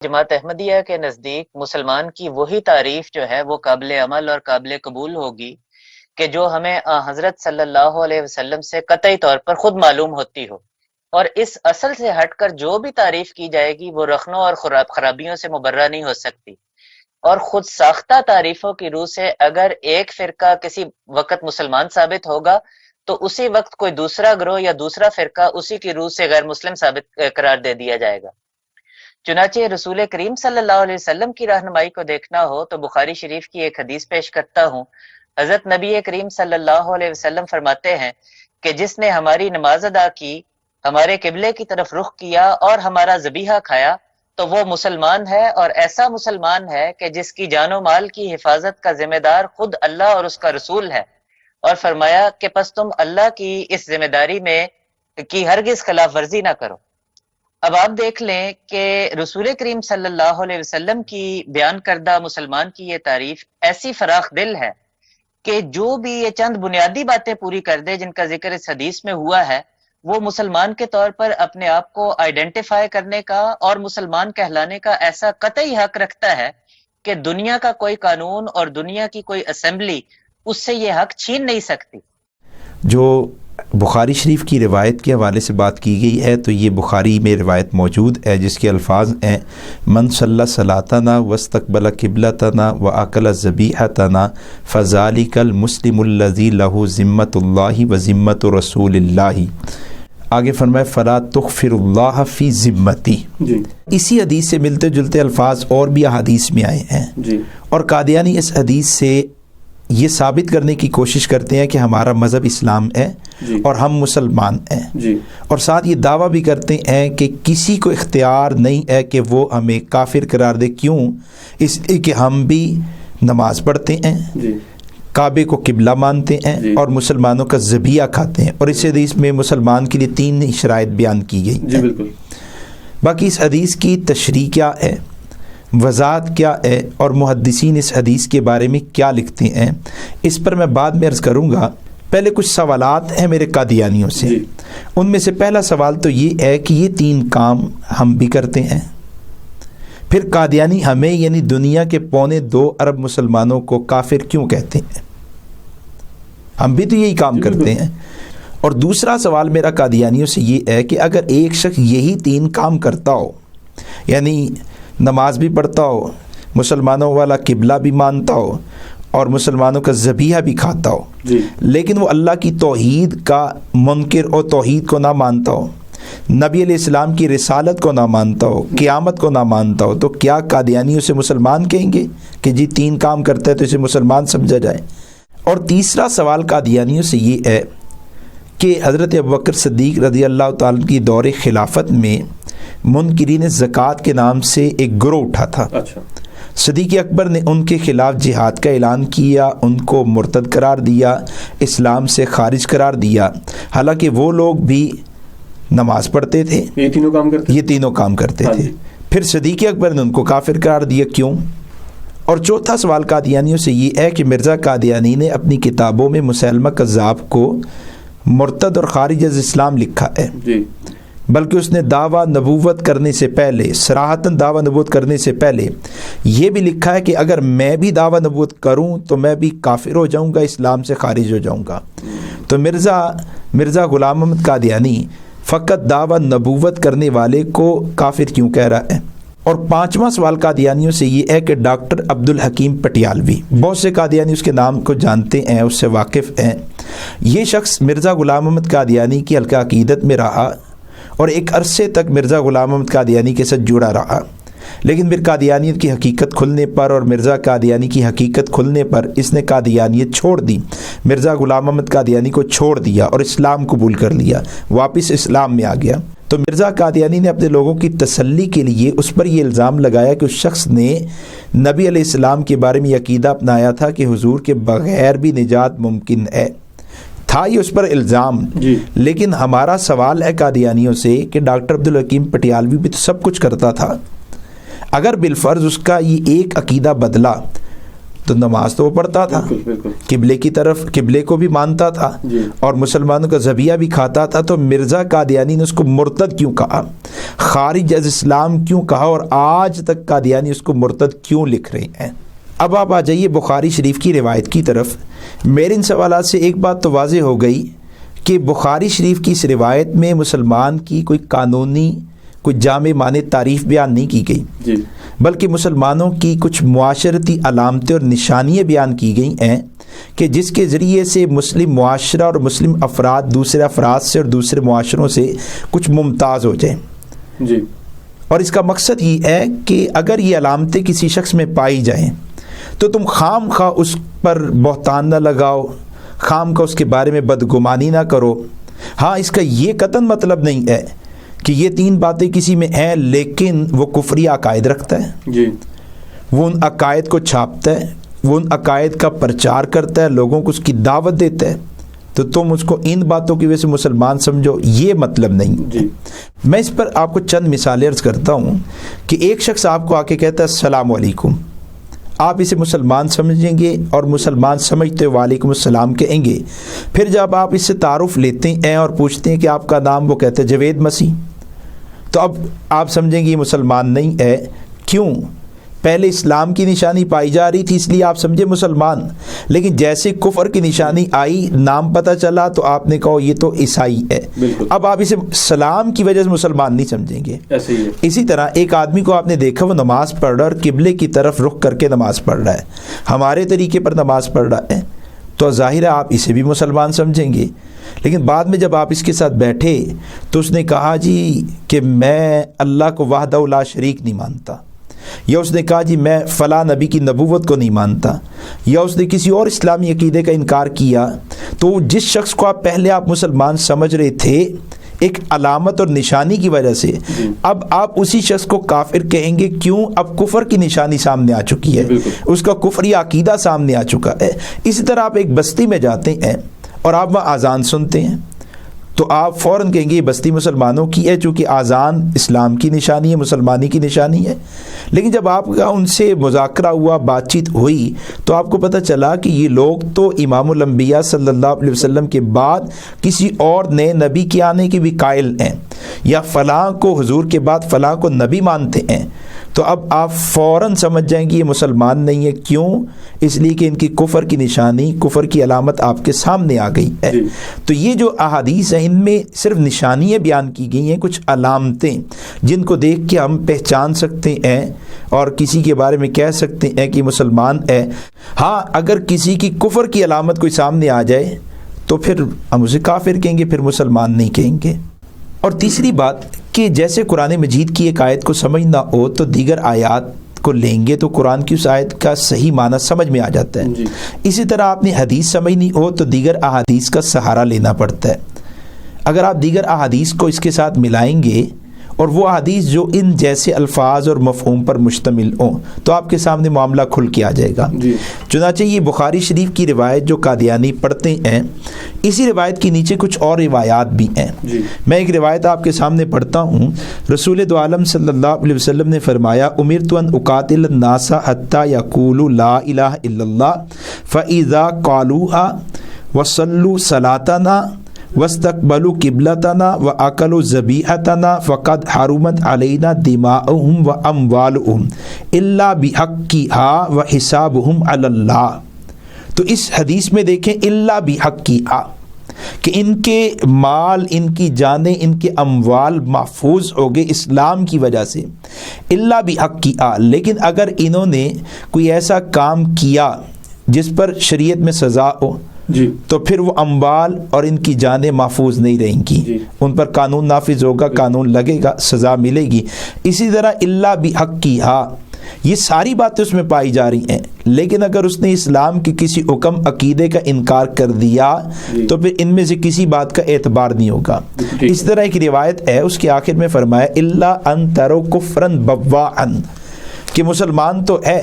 جماعت احمدیہ کے نزدیک مسلمان کی وہی تعریف جو ہے وہ قابل عمل اور قابل قبول ہوگی کہ جو ہمیں حضرت صلی اللہ علیہ وسلم سے قطعی طور پر خود معلوم ہوتی ہو، اور اس اصل سے ہٹ کر جو بھی تعریف کی جائے گی وہ رخنوں اور خرابیوں سے مبرہ نہیں ہو سکتی۔ اور خود ساختہ تعریفوں کی روح سے اگر ایک فرقہ کسی وقت مسلمان ثابت ہوگا تو اسی وقت کوئی دوسرا گروہ یا دوسرا فرقہ اسی کی روح سے غیر مسلم ثابت قرار دے دیا جائے گا۔ چنانچہ رسول کریم صلی اللہ علیہ وسلم کی رہنمائی کو دیکھنا ہو تو بخاری شریف کی ایک حدیث پیش کرتا ہوں۔ حضرت نبی کریم صلی اللہ علیہ وسلم فرماتے ہیں کہ جس نے ہماری نماز ادا کی، ہمارے قبلے کی طرف رخ کیا اور ہمارا ذبیحہ کھایا تو وہ مسلمان ہے، اور ایسا مسلمان ہے کہ جس کی جان و مال کی حفاظت کا ذمہ دار خود اللہ اور اس کا رسول ہے۔ اور فرمایا کہ پس تم اللہ کی اس ذمہ داری میں کی ہرگز خلاف ورزی نہ کرو۔ اب آپ دیکھ لیں کہ رسول کریم صلی اللہ علیہ وسلم کی بیان کردہ مسلمان کی یہ تعریف ایسی فراخ دل ہے کہ جو بھی یہ چند بنیادی باتیں پوری کر دے جن کا ذکر اس حدیث میں ہوا ہے، وہ مسلمان کے طور پر اپنے آپ کو آئیڈینٹیفائی کرنے کا اور مسلمان کہلانے کا ایسا قطعی حق رکھتا ہے کہ دنیا کا کوئی قانون اور دنیا کی کوئی اسمبلی اس سے یہ حق چھین نہیں سکتی۔ جو بخاری شریف کی روایت کے حوالے سے بات کی گئی ہے تو یہ بخاری میں روایت موجود ہے جس کے الفاظ ہیں: من صلی صلاتنا واستقبل قبلتنا واکل ذبیحتنا فذلک المسلم الذی لہ ذمۃ اللہ و ذمۃ رسول اللہ۔ آگے فرمائے فلا تغفر اللہ فی ذمتی۔ اسی حدیث سے ملتے جلتے الفاظ اور بھی احادیث میں آئے ہیں، اور قادیانی اس حدیث سے یہ ثابت کرنے کی کوشش کرتے ہیں کہ ہمارا مذہب اسلام ہے اور ہم مسلمان ہیں، اور ساتھ یہ دعویٰ بھی کرتے ہیں کہ کسی کو اختیار نہیں ہے کہ وہ ہمیں کافر قرار دے۔ کیوں؟ اس لیے کہ ہم بھی نماز پڑھتے ہیں، کعبے کو قبلہ مانتے ہیں، اور مسلمانوں کا ذبیحہ کھاتے ہیں، اور اس حدیث میں مسلمان کے لیے 3 شرائط بیان کی گئی ہیں۔ بالکل۔ باقی اس حدیث کی تشریح کیا ہے، وضاحت کیا ہے، اور محدثین اس حدیث کے بارے میں کیا لکھتے ہیں، اس پر میں بعد میں عرض کروں گا۔ پہلے کچھ سوالات ہیں میرے قادیانیوں سے۔ ان میں سے پہلا سوال تو یہ ہے کہ یہ 3 کام ہم بھی کرتے ہیں، پھر قادیانی ہمیں یعنی دنیا کے 2.25 ارب مسلمانوں کو کافر کیوں کہتے ہیں؟ ہم بھی تو یہی کام کرتے ہیں۔ اور دوسرا سوال میرا قادیانیوں سے یہ ہے کہ اگر ایک شخص یہی 3 کام کرتا ہو، یعنی نماز بھی پڑھتا ہو، مسلمانوں والا قبلہ بھی مانتا ہو، اور مسلمانوں کا ذبیحہ بھی کھاتا ہو، لیکن وہ اللہ کی توحید کا منکر اور توحید کو نہ مانتا ہو، نبی علیہ السلام کی رسالت کو نہ مانتا ہو، قیامت کو نہ مانتا ہو، تو کیا قادیانی اسے مسلمان کہیں گے کہ جی 3 کام کرتا ہے تو اسے مسلمان سمجھا جائے؟ اور تیسرا سوال قادیانیوں سے یہ ہے کہ حضرت ابوبکر صدیق رضی اللہ تعالیٰ کی دور خلافت میں منکرین زکوٰۃ کے نام سے ایک گروہ اٹھا تھا۔ صدیق اکبر نے ان کے خلاف جہاد کا اعلان کیا، ان کو مرتد قرار دیا، اسلام سے خارج قرار دیا، حالانکہ وہ لوگ بھی نماز پڑھتے تھے، یہ تینوں کام کرتے تھے۔ پھر صدیق اکبر نے ان کو کافر قرار دیا، کیوں؟ اور چوتھا سوال قادیانیوں سے یہ ہے کہ مرزا قادیانی نے اپنی کتابوں میں مسیلمہ کذاب کو مرتد اور خارج از اسلام لکھا ہے، بلکہ اس نے دعویٰ نبوت کرنے سے پہلے، صراحتاً دعویٰ نبوت کرنے سے پہلے یہ بھی لکھا ہے کہ اگر میں بھی دعویٰ نبوت کروں تو میں بھی کافر ہو جاؤں گا، اسلام سے خارج ہو جاؤں گا۔ تو مرزا غلام احمد قادیانی فقط دعویٰ نبوت کرنے والے کو کافر کیوں کہہ رہا ہے؟ اور 5واں سوال قادیانیوں سے یہ ہے کہ ڈاکٹر عبدالحکیم پٹیالوی، بہت سے قادیانی اس کے نام کو جانتے ہیں، اس سے واقف ہیں۔ یہ شخص مرزا غلام احمد قادیانی کی حلقہ عقیدت میں رہا اور ایک عرصے تک مرزا غلام احمد قادیانی کے ساتھ جڑا رہا، لیکن پھر قادیانیت کی حقیقت کھلنے پر اور مرزا قادیانی کی حقیقت کھلنے پر اس نے قادیانیت چھوڑ دی، مرزا غلام احمد قادیانی کو چھوڑ دیا اور اسلام قبول کر لیا، واپس اسلام میں آ گیا۔ تو مرزا قادیانی نے اپنے لوگوں کی تسلی کے لیے اس پر یہ الزام لگایا کہ اس شخص نے نبی علیہ السلام کے بارے میں عقیدہ اپنایا تھا کہ حضور کے بغیر بھی نجات ممکن ہے، تھا یہ اس پر الزام۔ لیکن ہمارا سوال ہے قادیانیوں سے کہ ڈاکٹر عبدالحکیم پٹیالوی بھی تو سب کچھ کرتا تھا، اگر بالفرض اس کا یہ ایک عقیدہ بدلا تو نماز تو وہ پڑھتا تھا، قبلے کی طرف، قبلے کو بھی مانتا تھا اور مسلمانوں کا ذبیحہ بھی کھاتا تھا. تو مرزا قادیانی نے اس کو مرتد کیوں کہا، خارج از اسلام کیوں کہا، اور آج تک قادیانی اس کو مرتد کیوں لکھ رہے ہیں؟ اب آپ آ جائیے بخاری شریف کی روایت کی طرف. میرے ان سوالات سے ایک بات تو واضح ہو گئی کہ بخاری شریف کی اس روایت میں مسلمان کی کوئی قانونی، کوئی جامع معنی تعریف بیان نہیں کی گئی، بلکہ مسلمانوں کی کچھ معاشرتی علامتیں اور نشانیاں بیان کی گئی ہیں کہ جس کے ذریعے سے مسلم معاشرہ اور مسلم افراد دوسرے افراد سے اور دوسرے معاشروں سے کچھ ممتاز ہو جائیں. اور اس کا مقصد یہ ہے کہ اگر یہ علامتیں کسی شخص میں پائی جائیں تو تم خام خواہ اس پر بہتان نہ لگاؤ، خام خواہ اس کے بارے میں بدگمانی نہ کرو. ہاں، اس کا یہ قطعاً مطلب نہیں ہے کہ یہ 3 باتیں کسی میں ہیں لیکن وہ کفری عقائد رکھتا ہے، وہ ان عقائد کو چھاپتا ہے، وہ ان عقائد کا پرچار کرتا ہے، لوگوں کو اس کی دعوت دیتا ہے، تو تم اس کو ان باتوں کی وجہ سے مسلمان سمجھو، یہ مطلب نہیں. میں اس پر آپ کو چند مثالیں عرض کرتا ہوں کہ ایک شخص آپ کو آ کے کہتا ہے السلام علیکم، آپ اسے مسلمان سمجھیں گے اور مسلمان سمجھتے وعلیکم السلام کہیں گے. پھر جب آپ اس سے تعارف لیتے ہیں اور پوچھتے ہیں کہ آپ کا نام، وہ کہتے ہیں جوید مسیح، تو اب آپ سمجھیں گے یہ مسلمان نہیں ہے. کیوں؟ پہلے اسلام کی نشانی پائی جا رہی تھی اس لیے آپ سمجھے مسلمان، لیکن جیسے کفر کی نشانی آئی، نام پتہ چلا، تو آپ نے کہا یہ تو عیسائی ہے. اب آپ اسے سلام کی وجہ سے مسلمان نہیں سمجھیں گے. اسی طرح ایک آدمی کو آپ نے دیکھا وہ نماز پڑھ رہا ہے اور قبلے کی طرف رخ کر کے نماز پڑھ رہا ہے، ہمارے طریقے پر نماز پڑھ رہا ہے، تو ظاہر ہے آپ اسے بھی مسلمان سمجھیں گے. لیکن بعد میں جب آپ اس کے ساتھ بیٹھے تو اس نے کہا جی کہ میں اللہ کو وحدہ لا شریک نہیں مانتا، یا اس نے کہا جی میں فلاں نبی کی نبوت کو نہیں مانتا، یا اس نے کسی اور اسلامی عقیدے کا انکار کیا، تو جس شخص کو آپ مسلمان سمجھ رہے تھے ایک علامت اور نشانی کی وجہ سے، اب آپ اسی شخص کو کافر کہیں گے. کیوں؟ اب کفر کی نشانی سامنے آ چکی ہے، اس کا کفری عقیدہ سامنے آ چکا ہے. اسی طرح آپ ایک بستی میں جاتے ہیں اور آپ وہاں اذان سنتے ہیں تو آپ فوراً کہیں گے یہ بستی مسلمانوں کی ہے، چونکہ اذان اسلام کی نشانی ہے، مسلمانی کی نشانی ہے. لیکن جب آپ کا ان سے مذاکرہ ہوا، بات چیت ہوئی، تو آپ کو پتہ چلا کہ یہ لوگ تو امام الانبیاء صلی اللہ علیہ وسلم کے بعد کسی اور نئے نبی کے آنے کے بھی قائل ہیں، یا فلاں کو حضور کے بعد فلاں کو نبی مانتے ہیں. تو اب آپ فوراً سمجھ جائیں گے یہ مسلمان نہیں ہے. کیوں؟ اس لیے کہ ان کی کفر کی نشانی، کفر کی علامت آپ کے سامنے آ گئی ہے. تو یہ جو احادیث ہیں ان میں صرف نشانیاں بیان کی گئی ہیں، کچھ علامتیں جن کو دیکھ کے ہم پہچان سکتے ہیں اور کسی کے بارے میں کہہ سکتے ہیں کہ مسلمان ہے. ہاں، اگر کسی کی کفر کی علامت کوئی سامنے آ جائے تو پھر ہم اسے کافر کہیں گے، پھر مسلمان نہیں کہیں گے. اور تیسری بات کہ جیسے قرآن مجید کی ایک آیت کو سمجھنا ہو تو دیگر آیات کو لیں گے تو قرآن کی اس آیت کا صحیح معنی سمجھ میں آ جاتا ہے. اسی طرح آپ نے حدیث سمجھنی ہو تو دیگر احادیث کا سہارا لینا پڑتا ہے. اگر آپ دیگر احادیث کو اس کے ساتھ ملائیں گے اور وہ احادیث جو ان جیسے الفاظ اور مفہوم پر مشتمل ہوں تو آپ کے سامنے معاملہ کھل کے آ جائے گا. چنانچہ یہ بخاری شریف کی روایت جو قادیانی پڑھتے ہیں، اسی روایت کے نیچے کچھ اور روایات بھی ہیں. میں ایک روایت آپ کے سامنے پڑھتا ہوں. رسول دو عالم صلی اللہ علیہ وسلم نے فرمایا امرت ان اقاتل الناس حتی یقولوا لا الہ الا اللہ فاذا قالوها وصلوا صلاتنا واستقبلوا قبلتنا واكلوا ذبیحتنا فقد حرمت علینا دماؤہم واموالہم الا بحقها وحسابہم علی اللہ. تو اس حدیث میں دیکھیں الا بحقها کہ ان کے مال، ان کی جانیں، ان کے اموال محفوظ ہو گئے اسلام کی وجہ سے. الا بحقها، لیکن اگر انہوں نے کوئی ایسا کام کیا جس پر شریعت میں سزا ہو تو پھر وہ اموال اور ان کی جانیں محفوظ نہیں رہیں گی، ان پر قانون نافذ ہوگا، قانون لگے گا، سزا ملے گی. اسی طرح الا بحقها، یہ ساری باتیں اس میں پائی جا رہی ہیں، لیکن اگر اس نے اسلام کے کسی حکم عقیدے کا انکار کر دیا تو پھر ان میں سے کسی بات کا اعتبار نہیں ہوگا. اس طرح ایک روایت ہے، اس کے آخر میں فرمایا الا ان تروا کفرا بواعا، کہ مسلمان تو ہے،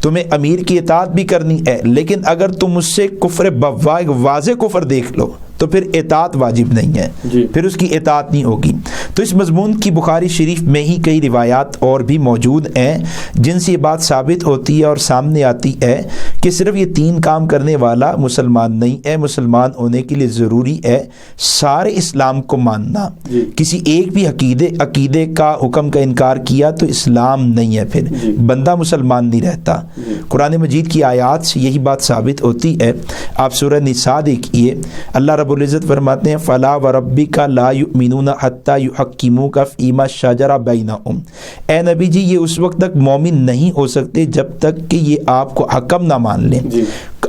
تمہیں امیر کی اطاعت بھی کرنی ہے، لیکن اگر تم اس سے کفر بواع، واضح کفر دیکھ لو تو پھر اطاعت واجب نہیں ہے، پھر اس کی اطاعت نہیں ہوگی. تو اس مضمون کی بخاری شریف میں ہی کئی روایات اور بھی موجود ہیں جن سے یہ بات ثابت ہوتی ہے اور سامنے آتی ہے کہ صرف یہ 3 کام کرنے والا مسلمان نہیں ہے، مسلمان ہونے کے لیے ضروری ہے سارے اسلام کو ماننا۔ کسی ایک بھی عقیدے کا حکم کا انکار کیا تو اسلام نہیں ہے، پھر بندہ مسلمان نہیں رہتا۔ قرآن مجید کی آیات سے یہی بات ثابت ہوتی ہے۔ آپ سورہ نساء دیکھیے، اللہ رب العزت فرماتے ہیں فَلَا وَرَبِّكَ لَا يُؤْمِنُونَ حَتَّى يُحَكِّمُوكَ فِيمَا شَجَرَ بَيْنَهُمْ۔ اے نبی جی یہ اس وقت تک مومن نہیں ہو سکتے جب تک کہ یہ آپ کو حکم نہ مان لیں،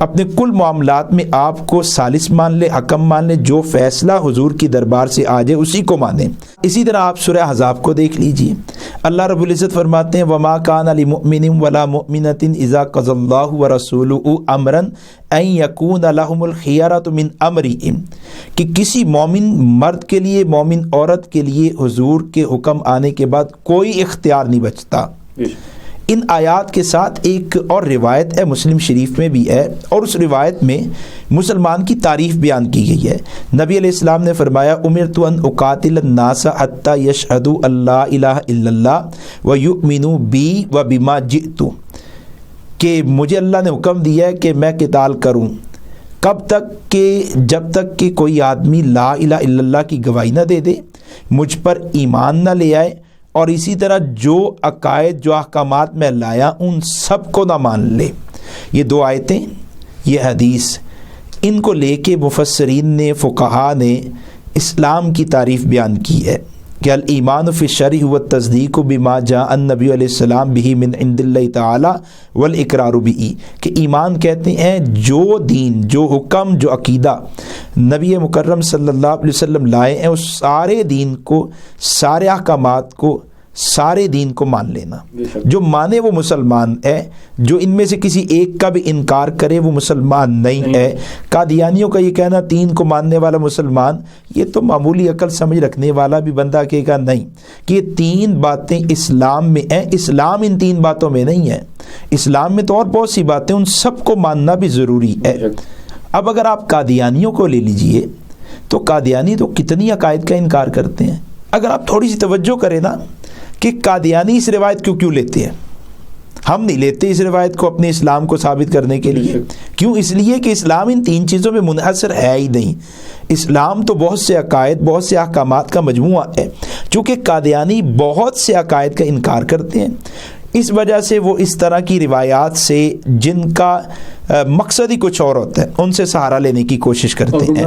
اپنے کل معاملات میں آپ کو ثالث مان لے، حکم مان لے، جو فیصلہ حضور کی دربار سے آ جائے اسی کو مانیں۔ اسی طرح آپ سورہ احزاب کو دیکھ لیجئے، اللہ رب العزت فرماتے ہیں وَمَا كَانَ لِمُؤْمِنٍ وَلَا مُؤْمِنَةٍ إِذَا قَضَى اللَّهُ وَرَسُولُهُ أَمْرًا أَن يَكُونَ لَهُمُ الْخِيَرَةُ مِنْ أَمْرِهِمْ، کہ کسی مومن مرد کے لیے، مومن عورت کے لیے حضور کے حکم آنے کے بعد کوئی اختیار نہیں بچتا۔ ان آیات کے ساتھ ایک اور روایت ہے، مسلم شریف میں بھی ہے، اور اس روایت میں مسلمان کی تعریف بیان کی گئی ہے۔ نبی علیہ السلام نے فرمایا امرت ان اقاتل الناس حتی یشہدوا ان لا الہ الا اللہ ویؤمنوا بی وبما جئت، کہ مجھے اللہ نے حکم دیا ہے کہ میں قتال کروں، کب تک کہ جب تک کہ کوئی آدمی لا الہ الا اللہ کی گواہی نہ دے دے، مجھ پر ایمان نہ لے آئے، اور اسی طرح جو عقائد، جو احکامات میں لایا ان سب کو نہ مان لے۔ یہ 2 آیتیں، یہ حدیث، ان کو لے کے مفسرین نے، فقہاء نے اسلام کی تعریف بیان کی ہے کہ الایمان فی الشرع هو التصدیق بما جاء النبی علیہ السلام به من عند اللہ تعالی والاقرار به، کہ ایمان کہتے ہیں جو دین، جو حکم، جو عقیدہ نبی مکرم صلی اللہ علیہ وسلم لائے ہیں اس سارے دین کو، سارے احکامات کو، سارے دین کو مان لینا۔ جو مانے وہ مسلمان ہے، جو ان میں سے کسی ایک کا بھی انکار کرے وہ مسلمان نہیں ہے۔ قادیانیوں کا یہ کہنا 3 کو ماننے والا مسلمان، یہ تو معمولی عقل سمجھ رکھنے والا بھی بندہ کہے گا نہیں کہ یہ 3 باتیں اسلام میں ہیں۔ اسلام ان 3 باتوں میں نہیں ہے، اسلام میں تو اور بہت سی باتیں، ان سب کو ماننا بھی ضروری ہے۔ اب اگر آپ قادیانیوں کو لے لیجئے تو قادیانی تو کتنی عقائد کا انکار کرتے ہیں۔ اگر آپ تھوڑی سی توجہ کریں نا کہ قادیانی اس روایت کو کیوں لیتے ہیں، ہم نہیں لیتے اس روایت کو اپنے اسلام کو ثابت کرنے کے لیے۔ کیوں؟ اس لیے کہ اسلام ان 3 چیزوں میں منحصر ہے ہی نہیں۔ اسلام تو بہت سے عقائد، بہت سے احکامات کا مجموعہ ہے۔ چونکہ قادیانی بہت سے عقائد کا انکار کرتے ہیں، اس وجہ سے وہ اس طرح کی روایات سے جن کا مقصد ہی کچھ اور ہوتا ہے ان سے سہارا لینے کی کوشش کرتے ہیں،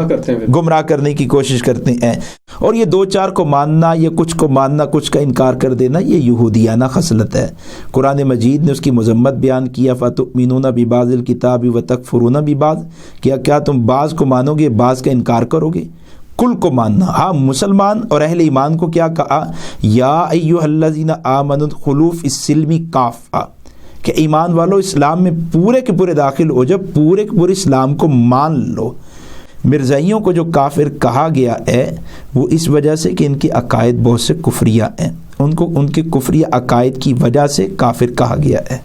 گمراہ کرنے کی کوشش کرتے ہیں۔ اور یہ 2-4 کو ماننا یا کچھ کو ماننا، کچھ کا انکار کر دینا، یہ یہودیانہ خصلت ہے۔ قرآن مجید نے اس کی مذمت بیان کیا فَتُؤْمِنُونَ بِبَعْضِ الْكِتَابِ وَتَكْفُرُونَ بِبَعْضٍ، کیا تم بعض کو مانو گے، بعض کا انکار کرو گے؟ کل کو ماننا۔ ہاں، مسلمان اور اہل ایمان کو کیا کہا؟ یا ایھا الذین آمنوا ادخلوا فی السلم کافہ، کہ ایمان والو اسلام میں پورے کے پورے داخل ہو جب، پورے کے پورے اسلام کو مان لو۔ مرزائیوں کو جو کافر کہا گیا ہے وہ اس وجہ سے کہ ان کے عقائد بہت سے کفریہ ہیں، ان کے کفریہ عقائد کی وجہ سے کافر کہا گیا ہے۔